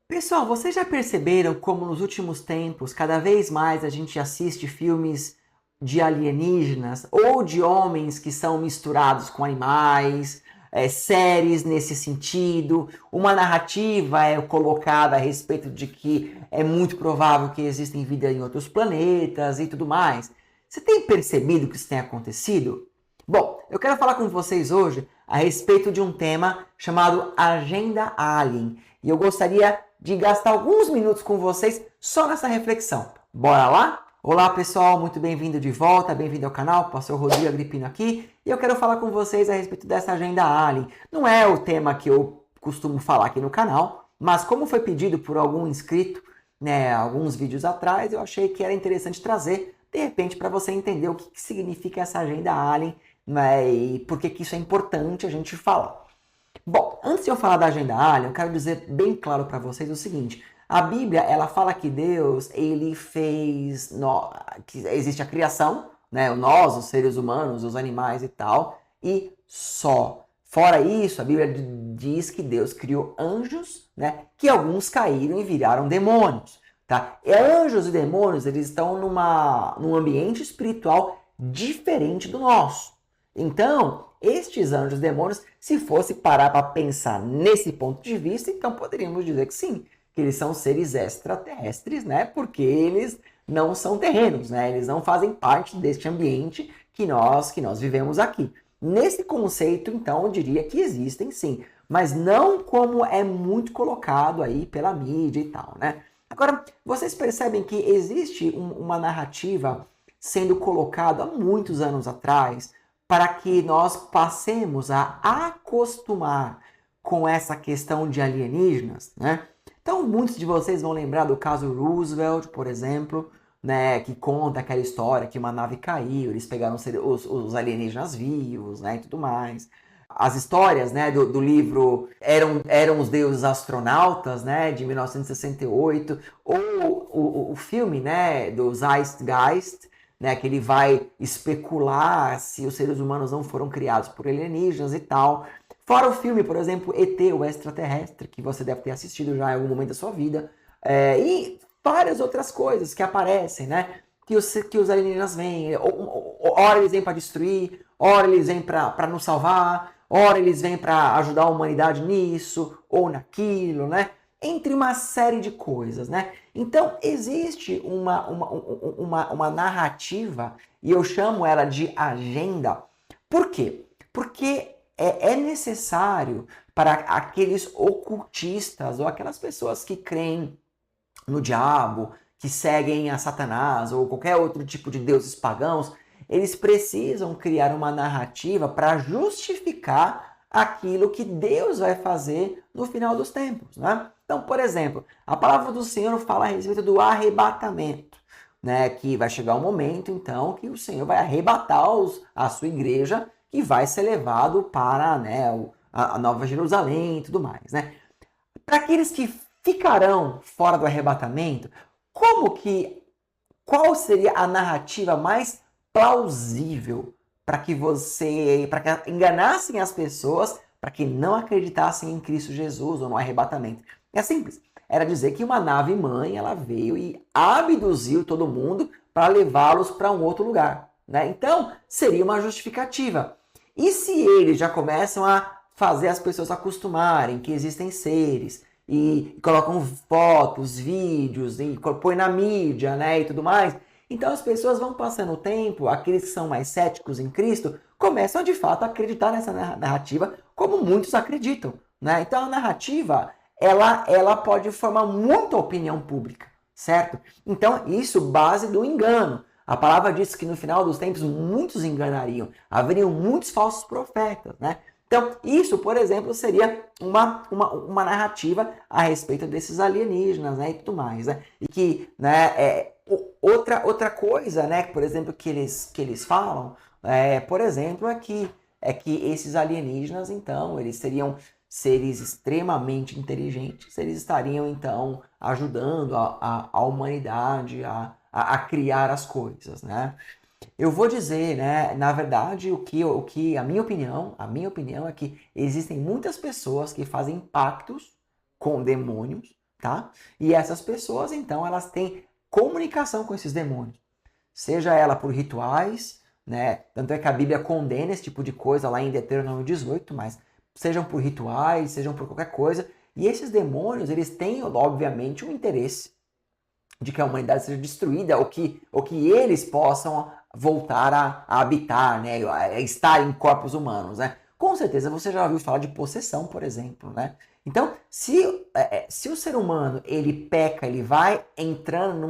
Pessoal, vocês já perceberam como nos últimos tempos, cada vez mais a gente assiste filmes de alienígenas ou de homens que são misturados com animais, séries nesse sentido, uma narrativa é colocada a respeito de que é muito provável que existem vida em outros planetas e tudo mais. Você tem percebido que isso tem acontecido? Bom, eu quero falar com vocês hoje a respeito de um tema chamado Agenda Alien. E eu gostaria de gastar alguns minutos com vocês só nessa reflexão. Bora lá? Olá pessoal, muito bem-vindo de volta, bem-vindo ao canal, Pastor Rodrigo Agripino aqui. E eu quero falar com vocês a respeito dessa Agenda Alien. Não é o tema que eu costumo falar aqui no canal, mas como foi pedido por algum inscrito, né, alguns vídeos atrás, eu achei que era interessante trazer, de repente, para você entender o que significa essa Agenda Alien, né, e por que isso é importante a gente falar. Bom, antes de eu falar da Agenda Alien, eu quero dizer bem claro para vocês o seguinte. A Bíblia, ela fala que Deus, ele fez... que existe a criação, né? Nós, os seres humanos, os animais e tal, e só. Fora isso, a Bíblia diz que Deus criou anjos, né? Que alguns caíram e viraram demônios, tá? E anjos e demônios, eles estão num ambiente espiritual diferente do nosso. Então, estes anjos demônios, se fosse parar para pensar nesse ponto de vista, então poderíamos dizer que sim, que eles são seres extraterrestres, né? Porque eles não são terrenos, né? Eles não fazem parte deste ambiente que nós vivemos aqui. Nesse conceito, então, eu diria que existem sim, mas não como é muito colocado aí pela mídia e tal, né? Agora, vocês percebem que existe uma narrativa sendo colocada há muitos anos atrás para que nós passemos a acostumar com essa questão de alienígenas, né? Então, muitos de vocês vão lembrar do caso Roosevelt, por exemplo, né, que conta aquela história que uma nave caiu, eles pegaram os alienígenas vivos, né, e tudo mais. As histórias, né, do livro eram os Deuses Astronautas, né, de 1968, ou o filme, né, do Zeitgeist, né, que ele vai especular se os seres humanos não foram criados por alienígenas e tal. Fora o filme, por exemplo, ET, o Extraterrestre, que você deve ter assistido já em algum momento da sua vida, e várias outras coisas que aparecem, né? Que os alienígenas vêm, ora eles vêm para destruir, ora eles vêm para nos salvar, ora eles vêm para ajudar a humanidade nisso ou naquilo, né? Entre uma série de coisas, né? Então, existe uma narrativa, e eu chamo ela de agenda. Por quê? Porque é necessário para aqueles ocultistas ou aquelas pessoas que creem no diabo, que seguem a Satanás ou qualquer outro tipo de deuses pagãos, eles precisam criar uma narrativa para justificar aquilo que Deus vai fazer no final dos tempos, né? Então, por exemplo, a palavra do Senhor fala a respeito do arrebatamento, né? Que vai chegar um momento, então, que o Senhor vai arrebatar a sua igreja, que vai ser levado para, né, a Nova Jerusalém e tudo mais, né? Para aqueles que ficarão fora do arrebatamento, qual seria a narrativa mais plausível para que enganassem as pessoas, para que não acreditassem em Cristo Jesus ou no arrebatamento? É simples. Era dizer que uma nave mãe, ela veio e abduziu todo mundo para levá-los para um outro lugar, né? Então, seria uma justificativa. E se eles já começam a fazer as pessoas acostumarem que existem seres e colocam fotos, vídeos, e põe na mídia, né, e tudo mais, então as pessoas vão passando o tempo, aqueles que são mais céticos em Cristo, começam de fato a acreditar nessa narrativa como muitos acreditam, né? Então a narrativa, ela pode formar muita opinião pública, certo? Então isso base do engano. A palavra diz que no final dos tempos muitos enganariam, haveriam muitos falsos profetas, né? Então, isso, por exemplo, seria uma narrativa a respeito desses alienígenas, né, e tudo mais, né? E que, né, outra coisa, né, por exemplo, que eles falam, por exemplo, é que esses alienígenas, então, eles seriam seres extremamente inteligentes, eles estariam, então, ajudando a humanidade a criar as coisas, né? Eu vou dizer, né, na verdade, a minha opinião é que existem muitas pessoas que fazem pactos com demônios, tá? E essas pessoas, então, elas têm comunicação com esses demônios. Seja ela por rituais, né? Tanto é que a Bíblia condena esse tipo de coisa lá em Deuteronômio 18, mas sejam por rituais, sejam por qualquer coisa. E esses demônios, eles têm, obviamente, um interesse de que a humanidade seja destruída ou que eles possam voltar a habitar, né? A estar em corpos humanos, né? Com certeza você já ouviu falar de possessão, por exemplo, né? Então, se o ser humano ele peca, ele vai entrando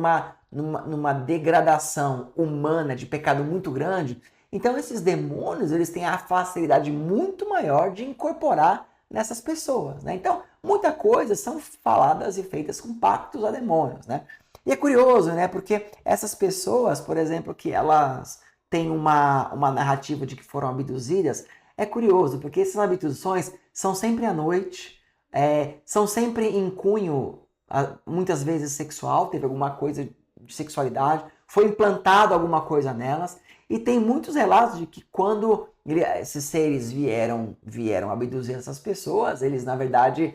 numa degradação humana de pecado muito grande, então esses demônios eles têm a facilidade muito maior de incorporar nessas pessoas, né? Então, muita coisa são faladas e feitas com pactos a demônios, né? E é curioso, né? Porque essas pessoas, por exemplo, que elas têm uma narrativa de que foram abduzidas, é curioso, porque essas abduções são sempre à noite, são sempre em cunho, muitas vezes sexual, teve alguma coisa de sexualidade, foi implantado alguma coisa nelas, e tem muitos relatos de que quando esses seres vieram abduzir essas pessoas, eles, na verdade,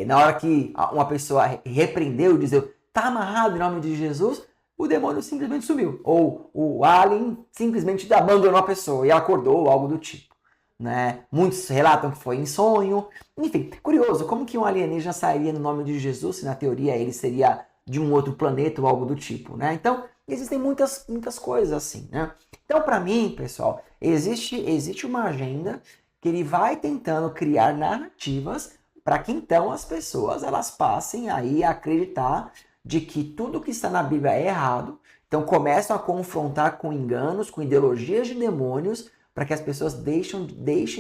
na hora que uma pessoa repreendeu, dizendo tá amarrado em nome de Jesus, o demônio simplesmente sumiu. Ou o alien simplesmente abandonou a pessoa e ela acordou, ou algo do tipo. Né? Muitos relatam que foi em sonho. Enfim, curioso, como que um alienígena sairia no nome de Jesus, se na teoria ele seria de um outro planeta ou algo do tipo, né? Então, existem muitas coisas assim, né? Então, para mim, pessoal, existe uma agenda que ele vai tentando criar narrativas para que então as pessoas elas passem aí a acreditar de que tudo que está na Bíblia é errado, então começam a confrontar com enganos, com ideologias de demônios, para que as pessoas deixem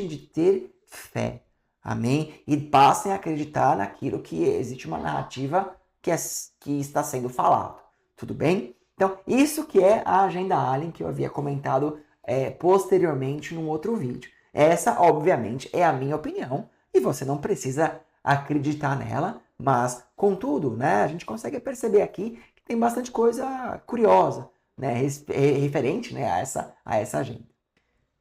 de ter fé, amém? E passem a acreditar naquilo que existe uma narrativa que está sendo falado, tudo bem? Então, isso que é a agenda Alien que eu havia comentado posteriormente num outro vídeo. Essa, obviamente, é a minha opinião e você não precisa acreditar nela, mas, contudo, né, a gente consegue perceber aqui que tem bastante coisa curiosa, né, referente, né, a essa agenda.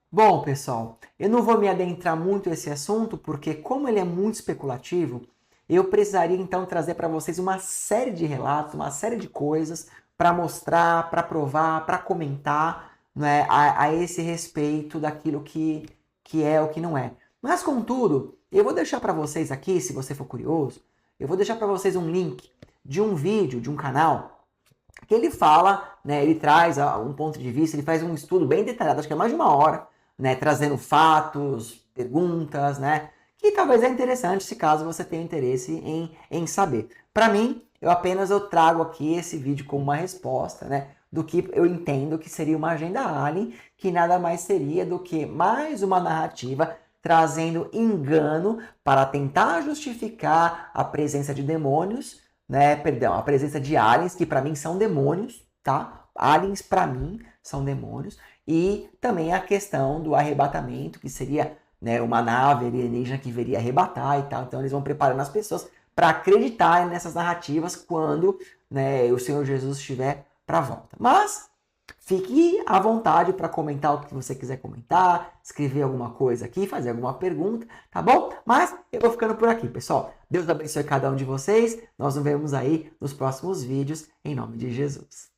Bom, pessoal, eu não vou me adentrar muito nesse assunto, porque como ele é muito especulativo, eu precisaria então trazer para vocês uma série de relatos, uma série de coisas para mostrar, para provar, para comentar, né, a esse respeito daquilo que é ou que não é. Mas, contudo, eu vou deixar para vocês aqui, se você for curioso, eu vou deixar para vocês um link de um vídeo, de um canal, que ele fala, né, ele traz um ponto de vista, ele faz um estudo bem detalhado, acho que é mais de uma hora, né, trazendo fatos, perguntas, né, que talvez é interessante se caso você tenha interesse em saber. Para mim, eu trago aqui esse vídeo como uma resposta, né, do que eu entendo que seria uma agenda Alien, que nada mais seria do que mais uma narrativa trazendo engano para tentar justificar a presença de demônios, né? Perdão, a presença de aliens, que para mim são demônios, tá? Aliens para mim são demônios. E também a questão do arrebatamento, que seria, né, uma nave alienígena que viria arrebatar e tal. Então eles vão preparando as pessoas para acreditar nessas narrativas quando, né, o Senhor Jesus estiver para a volta. Mas fique à vontade para comentar o que você quiser comentar, escrever alguma coisa aqui, fazer alguma pergunta, tá bom? Mas eu vou ficando por aqui, pessoal. Deus abençoe cada um de vocês. Nós nos vemos aí nos próximos vídeos, em nome de Jesus.